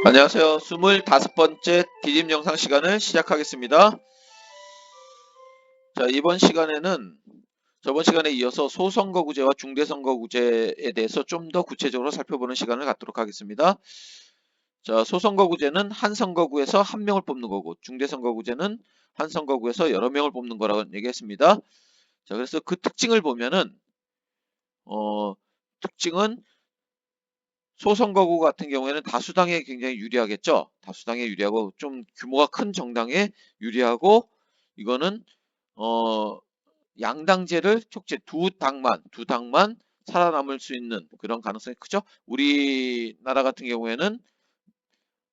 안녕하세요. 25번째 디딤 영상 시간을 시작하겠습니다. 자, 이번 시간에는 저번 시간에 이어서 소선거구제와 중대선거구제에 대해서 좀 더 구체적으로 살펴보는 시간을 갖도록 하겠습니다. 자, 소선거구제는 한 선거구에서 한 명을 뽑는 거고, 중대선거구제는 한 선거구에서 여러 명을 뽑는 거라고 얘기했습니다. 자, 그래서 그 특징을 보면은, 특징은 소선거구 같은 경우에는 다수당에 굉장히 유리하겠죠. 다수당에 유리하고 좀 규모가 큰 정당에 유리하고 이거는 어 양당제를 촉진 두 당만 살아남을 수 있는 그런 가능성이 크죠. 우리나라 같은 경우에는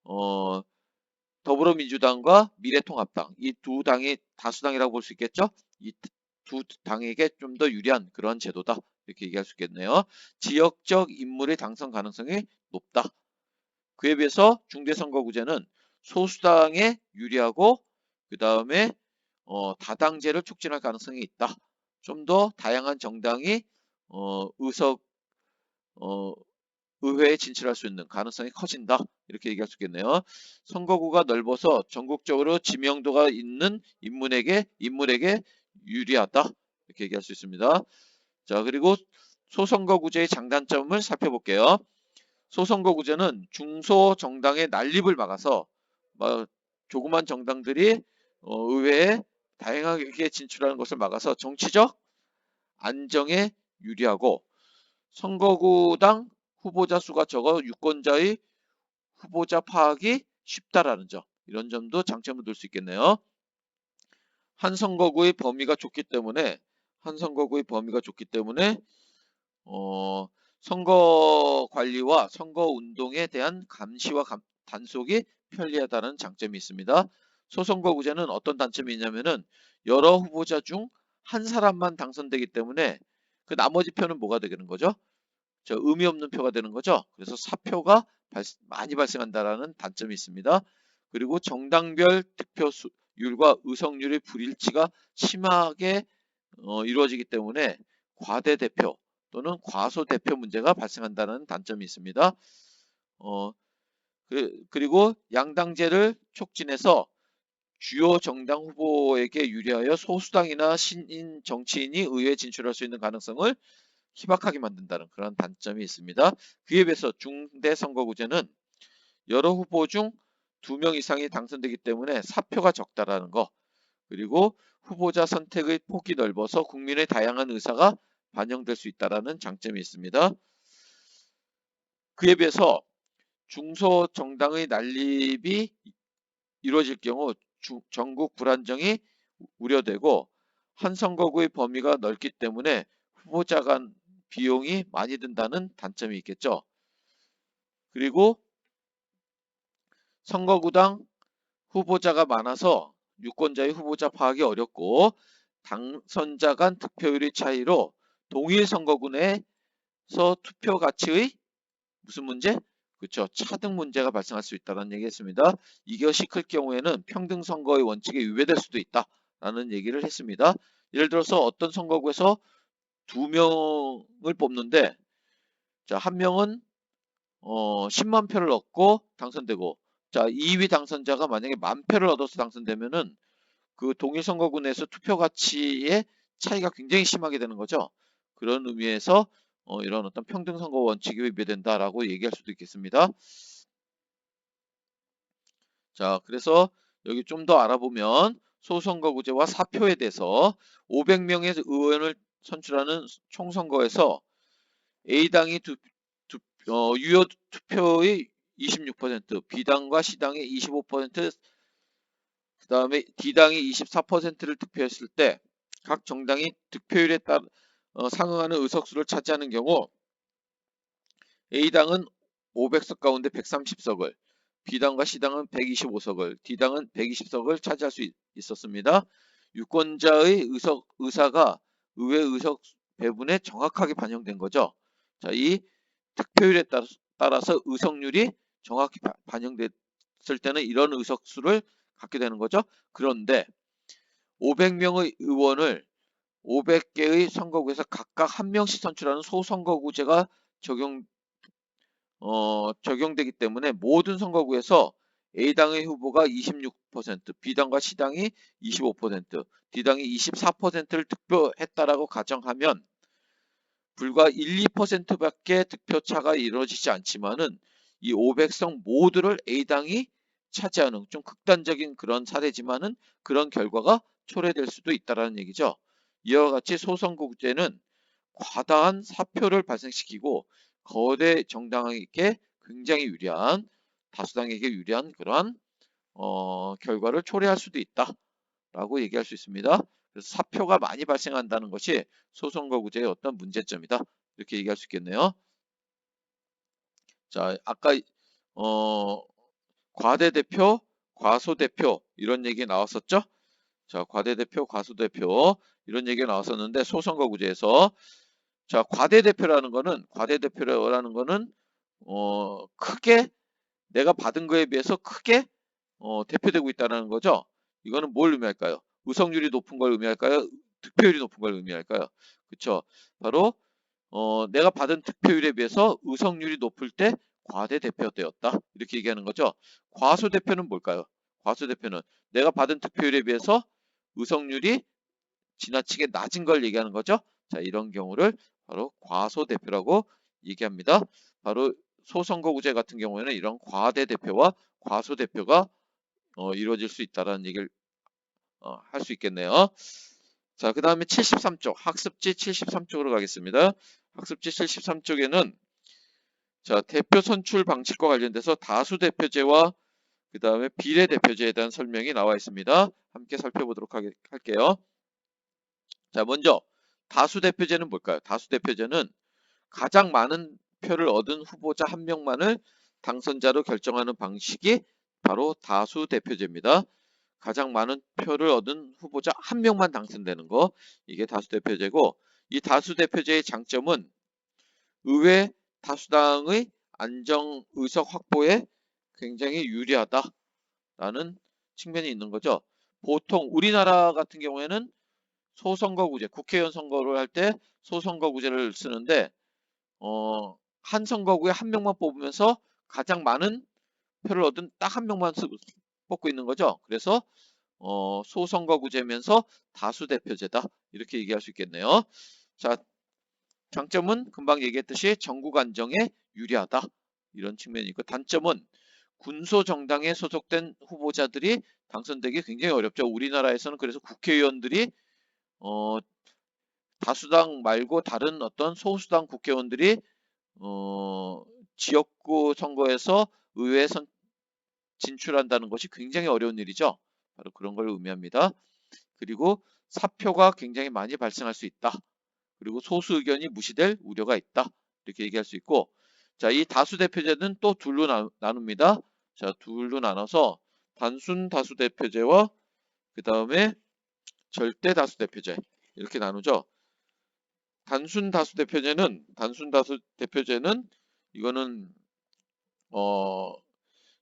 어 더불어민주당과 미래통합당 이 두 당이 다수당이라고 볼 수 있겠죠. 이 두 당에게 좀 더 유리한 그런 제도다 이렇게 얘기할 수 있겠네요. 지역적 인물의 당선 가능성이 높다. 그에 비해서 중대선거구제는 소수당에 유리하고 그 다음에 다당제를 촉진할 가능성이 있다. 좀 더 다양한 정당이 의석 어, 의회에 진출할 수 있는 가능성이 커진다. 이렇게 얘기할 수 있겠네요. 선거구가 넓어서 전국적으로 지명도가 있는 인물에게 유리하다. 이렇게 얘기할 수 있습니다. 자, 그리고 소선거구제의 장단점을 살펴볼게요. 소선거구제는 중소정당의 난립을 막아서 조그만 정당들이 의회에 다양하게 진출하는 것을 막아서 정치적 안정에 유리하고 선거구당 후보자 수가 적어 유권자의 후보자 파악이 쉽다라는 점 이런 점도 장점을 둘 수 있겠네요. 한 선거구의 범위가 좁기 때문에 어, 선거 관리와 선거 운동에 대한 감시와 단속이 편리하다는 장점이 있습니다. 소선거구제는 어떤 단점이 있냐면은 여러 후보자 중 한 사람만 당선되기 때문에 그 나머지 표는 뭐가 되는 거죠? 의미 없는 표가 되는 거죠. 그래서 사표가 많이 발생한다라는 단점이 있습니다. 그리고 정당별 득표율과 의석률의 불일치가 심하게 이루어지기 때문에 과대대표 또는 과소대표 문제가 발생한다는 단점이 있습니다. 어, 그리고 양당제를 촉진해서 주요 정당 후보에게 유리하여 소수당이나 신인 정치인이 의회에 진출할 수 있는 가능성을 희박하게 만든다는 그런 단점이 있습니다. 그에 비해서 중대선거구제는 여러 후보 중 2명 이상이 당선되기 때문에 사표가 적다라는 거, 그리고 후보자 선택의 폭이 넓어서 국민의 다양한 의사가 반영될 수 있다는 장점이 있습니다. 그에 비해서 중소정당의 난립이 이루어질 경우 전국 불안정이 우려되고 한 선거구의 범위가 넓기 때문에 후보자 간 비용이 많이 든다는 단점이 있겠죠. 그리고 선거구당 후보자가 많아서 유권자의 후보자 파악이 어렵고 당선자 간 득표율의 차이로 동일 선거구 내에서 투표 가치의 무슨 문제? 그렇죠. 차등 문제가 발생할 수 있다는 얘기했습니다. 이것이 클 경우에는 평등 선거의 원칙에 위배될 수도 있다라는 얘기를 했습니다. 예를 들어서 어떤 선거구에서 2명을 뽑는데 자, 한 명은 10만 표를 얻고 당선되고 자, 2위 당선자가 만약에 10,000표를 얻어서 당선되면은 그 동일 선거구 내에서 투표 가치의 차이가 굉장히 심하게 되는 거죠. 그런 의미에서 이런 어떤 평등 선거 원칙이 위배된다라고 얘기할 수도 있겠습니다. 자, 그래서 여기 좀 더 알아보면 소선거구제와 사표에 대해서 500명의 의원을 선출하는 총선거에서 A당이 유효 투표의 26%, B당과 C당의 25%, 그 다음에 D당이 24%를 득표했을 때 각 정당이 득표율에 따라 상응하는 의석수를 차지하는 경우 A당은 500석 가운데 130석을, B당과 C당은 125석을, D당은 120석을 차지할 수 있었습니다. 유권자의 의사가 의회 의석 배분에 정확하게 반영된 거죠. 자, 이 득표율에 따라서 의석률이 정확히 반영됐을 때는 이런 의석수를 갖게 되는 거죠. 그런데 500명의 의원을 500개의 선거구에서 각각 한 명씩 선출하는 소선거구제가 적용 적용되기 때문에 모든 선거구에서 A당의 후보가 26%, B당과 C당이 25%, D당이 24%를 득표했다라고 가정하면 불과 1, 2%밖에 득표 차가 이루어지지 않지만은 이 500석 모두를 A당이 차지하는 좀 극단적인 그런 사례지만은 그런 결과가 초래될 수도 있다라는 얘기죠. 이와 같이 소선거구제는 과다한 사표를 발생시키고 거대 정당에게 굉장히 유리한 다수당에게 유리한 그러한 결과를 초래할 수도 있다라고 얘기할 수 있습니다. 그래서 사표가 많이 발생한다는 것이 소선거구제의 어떤 문제점이다 이렇게 얘기할 수 있겠네요. 자, 아까 어, 과대대표, 과소대표 이런 얘기 나왔었죠? 자, 과대대표, 과소대표 이런 얘기가 나왔었는데 소선거구제에서 자, 과대대표라는 거는 크게 내가 받은 거에 비해서 크게 대표되고 있다는 거죠. 이거는 뭘 의미할까요? 의석률이 높은 걸 의미할까요? 득표율이 높은 걸 의미할까요? 그쵸? 바로 내가 받은 득표율에 비해서 의석률이 높을 때 과대대표되었다. 이렇게 얘기하는 거죠. 과소대표는 뭘까요? 과소대표는 내가 받은 득표율에 비해서 의석률이 지나치게 낮은 걸 얘기하는 거죠. 자, 이런 경우를 바로 과소대표라고 얘기합니다. 바로 소선거구제 같은 경우에는 이런 과대대표와 과소대표가 이루어질 수 있다는 얘기를 할 수 있겠네요. 자, 그 다음에 73쪽 학습지 73쪽으로 가겠습니다. 학습지 73쪽에는 자, 대표 선출 방식과 관련돼서 다수대표제와 그 다음에 비례대표제에 대한 설명이 나와 있습니다. 함께 살펴보도록 할게요. 자, 먼저 다수대표제는 뭘까요? 다수대표제는 가장 많은 표를 얻은 후보자 한 명만을 당선자로 결정하는 방식이 바로 다수대표제입니다. 가장 많은 표를 얻은 후보자 한 명만 당선되는 거, 이게 다수대표제고, 이 다수대표제의 장점은 의회 다수당의 안정 의석 확보에 굉장히 유리하다라는 측면이 있는 거죠. 보통 우리나라 같은 경우에는 소선거구제, 국회의원 선거를 할 때 소선거구제를 쓰는데 한 선거구에 한 명만 뽑으면서 가장 많은 표를 얻은 딱 한 명만 뽑고 있는 거죠. 그래서 소선거구제면서 다수대표제다 이렇게 얘기할 수 있겠네요. 자, 장점은 금방 얘기했듯이 전국 안정에 유리하다 이런 측면이 있고, 단점은 군소 정당에 소속된 후보자들이 당선되기 굉장히 어렵죠. 우리나라에서는 그래서 국회의원들이 어, 다수당 말고 다른 어떤 소수당 국회의원들이 어, 지역구 선거에서 의회에 진출한다는 것이 굉장히 어려운 일이죠. 바로 그런 걸 의미합니다. 그리고 사표가 굉장히 많이 발생할 수 있다. 그리고 소수 의견이 무시될 우려가 있다. 이렇게 얘기할 수 있고, 자, 이 다수대표제는 또 둘로 나눕니다. 자, 둘로 나눠서 단순 다수대표제와 그 다음에 절대 다수대표제 이렇게 나누죠. 단순 다수대표제는 이거는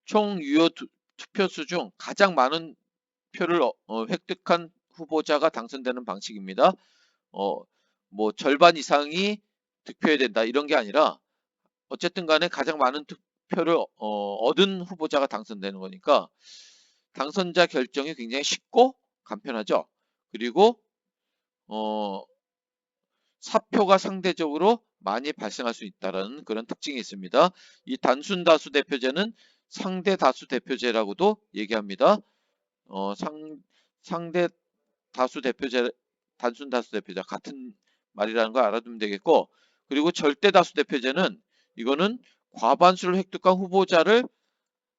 총 유효 투표수 중 가장 많은 표를 획득한 후보자가 당선되는 방식입니다. 어, 뭐 절반 이상이 득표해야 된다 이런 게 아니라 어쨌든 간에 가장 많은 투표를 얻은 후보자가 당선되는 거니까 당선자 결정이 굉장히 쉽고 간편하죠. 그리고 어, 사표가 상대적으로 많이 발생할 수 있다는 그런 특징이 있습니다. 이 단순 다수 대표제는 상대 다수 대표제라고도 얘기합니다. 상대 다수 대표제, 단순 다수 대표제 같은 말이라는 걸 알아두면 되겠고, 그리고 절대 다수 대표제는 이거는 과반수를 획득한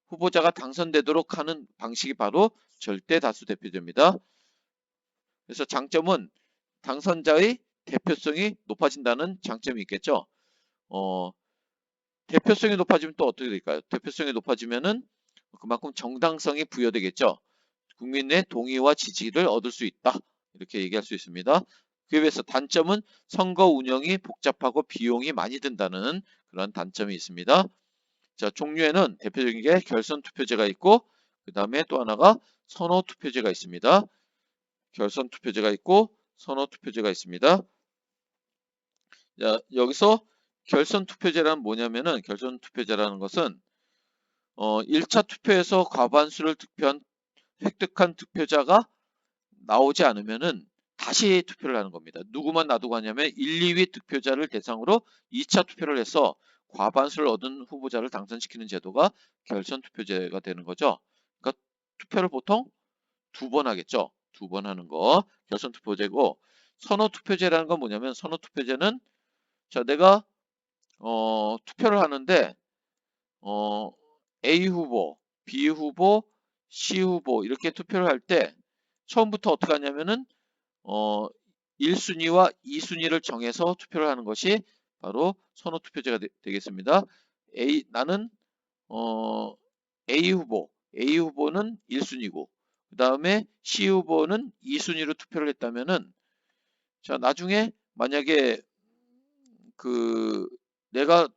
후보자가 당선되도록 하는 방식이 바로 절대 다수 대표제입니다. 그래서 장점은 당선자의 대표성이 높아진다는 장점이 있겠죠. 어, 대표성이 높아지면 또 어떻게 될까요? 대표성이 높아지면은 그만큼 정당성이 부여되겠죠. 국민의 동의와 지지를 얻을 수 있다. 이렇게 얘기할 수 있습니다. 그에 비해서 단점은 선거 운영이 복잡하고 비용이 많이 든다는 그런 단점이 있습니다. 자, 종류에는 대표적인 게 결선 투표제가 있고, 그 다음에 또 하나가 선호 투표제가 있습니다. 결선 투표제가 있고, 선호 투표제가 있습니다. 자, 여기서 결선 투표제란 뭐냐면은 결선 투표제라는 것은 1차 투표에서 과반수를 획득한 득표자가 나오지 않으면은 다시 투표를 하는 겁니다. 누구만 놔두고 하냐면 1, 2위 득표자를 대상으로 2차 투표를 해서 과반수를 얻은 후보자를 당선시키는 제도가 결선 투표제가 되는 거죠. 그러니까 투표를 보통 2번 하겠죠. 2번 하는 거 결선 투표제고, 선호 투표제라는 건 뭐냐면, 선호 투표제는 자 내가 투표를 하는데 어, A 후보, B 후보, C 후보 이렇게 투표를 할 때 처음부터 어떻게 하냐면은 1순위와 2순위를 정해서 투표를 하는 것이 바로 선호 투표제가 되겠습니다. 나는 어, A 후보는 1순위고 그 다음에 C 후보는 2순위로 투표를 했다면은, 자 나중에 만약에 그 내가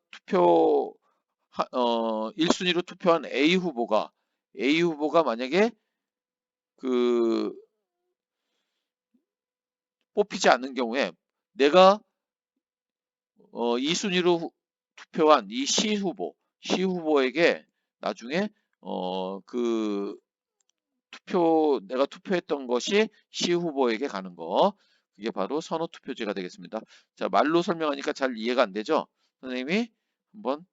1순위로 투표한 A 후보가 만약에 그 뽑히지 않는 경우에 내가 2순위로 투표한 이 C 후보에게 나중에 그 내가 투표했던 것이 C 후보에게 가는 거, 그게 바로 선호 투표제가 되겠습니다. 자, 말로 설명하니까 잘 이해가 안 되죠? 선생님이 한번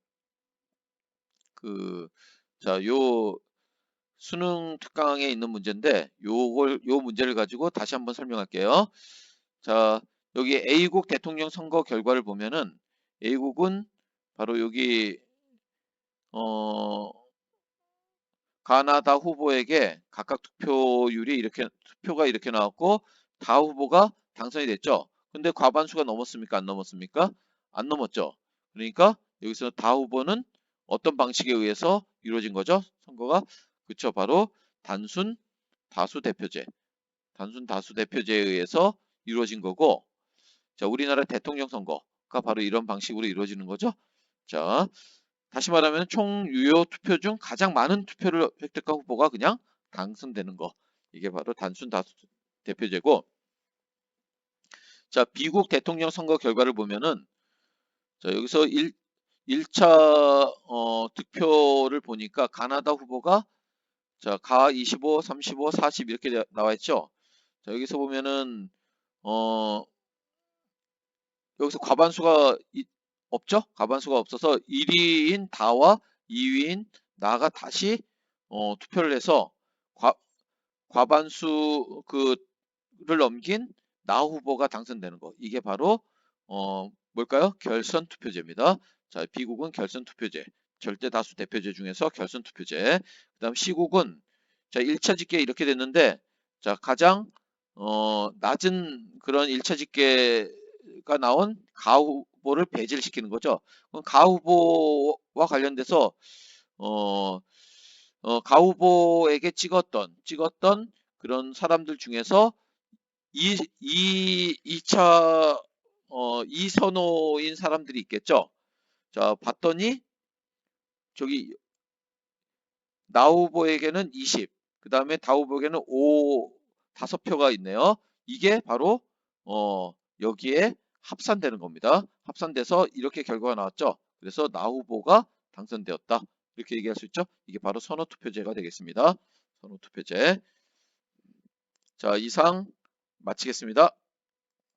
요 수능 특강에 있는 문제인데 요 문제를 가지고 다시 한번 설명할게요. 자, 여기 A국 대통령 선거 결과를 보면은 A국은 바로 여기 어 가나다 후보에게 각각 투표가 이렇게 나왔고 다 후보가 당선이 됐죠. 근데 과반수가 넘었습니까? 안 넘었습니까? 안 넘었죠. 그러니까 여기서 다 후보는 어떤 방식에 의해서 이루어진 거죠? 선거가. 그쵸, 바로 단순 다수 대표제. 단순 다수 대표제에 의해서 이루어진 거고, 자, 우리나라 대통령 선거가 바로 이런 방식으로 이루어지는 거죠. 자, 다시 말하면 총 유효 투표 중 가장 많은 투표를 획득한 후보가 그냥 당선되는 거. 이게 바로 단순 다수 대표제고, 자, 미국 대통령 선거 결과를 보면은, 자, 여기서 1차 득표를 보니까 가나다 후보가 자, 가 25, 35, 40 이렇게 나와 있죠. 자, 여기서 보면은 어 여기서 과반수가 없죠? 과반수가 없어서 1위인 다와 2위인 나가 다시 투표를 해서 과반수 그를 넘긴 나 후보가 당선되는 거. 이게 바로 뭘까요? 결선 투표제입니다. 자, B국은 결선 투표제. 절대 다수 대표제 중에서 결선 투표제. 그다음 C국은 자, 1차 집계 이렇게 됐는데, 자, 가장 낮은 그런 1차 집계가 나온 가 후보를 배제를 시키는 거죠. 그럼 가 후보와 관련돼서 어, 가 후보에게 찍었던 그런 사람들 중에서 2차 2선호인 사람들이 있겠죠. 자, 봤더니 저기 나 후보에게는 20, 그 다음에 다 후보에게는 5표가 있네요. 이게 바로 여기에 합산되는 겁니다. 합산돼서 이렇게 결과가 나왔죠. 그래서 나 후보가 당선되었다. 이렇게 얘기할 수 있죠. 이게 바로 선호투표제가 되겠습니다. 선호투표제. 자, 이상 마치겠습니다.